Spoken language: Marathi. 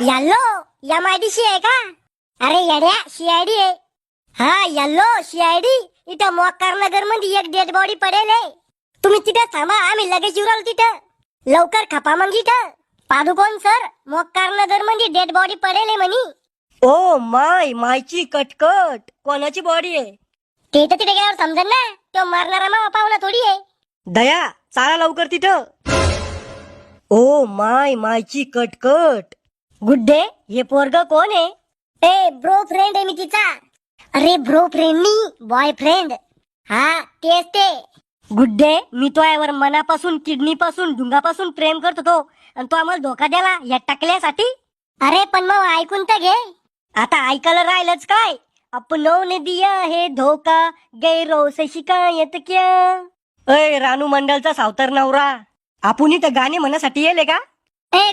यल्लो MIDC आहे का? अरे येड्या CID आहे. हा यल्लो CID. इथं मोक्कार नगर मध्ये एक डेड बॉडी पडेल आहे. तुम्ही तिथं थांबा, आम्ही लगेच येऊ राहिलो तिथं. लवकर खपा मग इथं. पादुकोण सर, मोक्कार नगर मध्ये डेड बॉडी पडेल आहे म्हणी. ओ मायची कटकट. कोणाची बॉडी आहे? ते तर तिथे गेल्यावर समजेल ना. तो मारणारा मावा पाहुणा थोडी आहे. दया चाला लवकर तिथं. ओ मायची कटकट. गुड्डे हे पोरग कोण आहे? ए ब्रो फ्रेंड आहे मी तिचा. अरे ब्रो फ्रेंड नाही, बॉयफ्रेंड. हा तेच ते. गुड्डे मी तो यावर मनापासून किडनी पासून ढुंगापासून प्रेम करत होतो आणि तो आम्हाला धोका द्याला या टाकल्यासाठी. अरे पण मग ऐकून तर घे. आता ऐकायला राहिलंच काय? अपनों ने दिया है धोका, गैरों से शिकायत क्या. अय रानू मंडलचा सावतर नवरा, आपण इथं गाणे म्हणण्यासाठी येले का? ए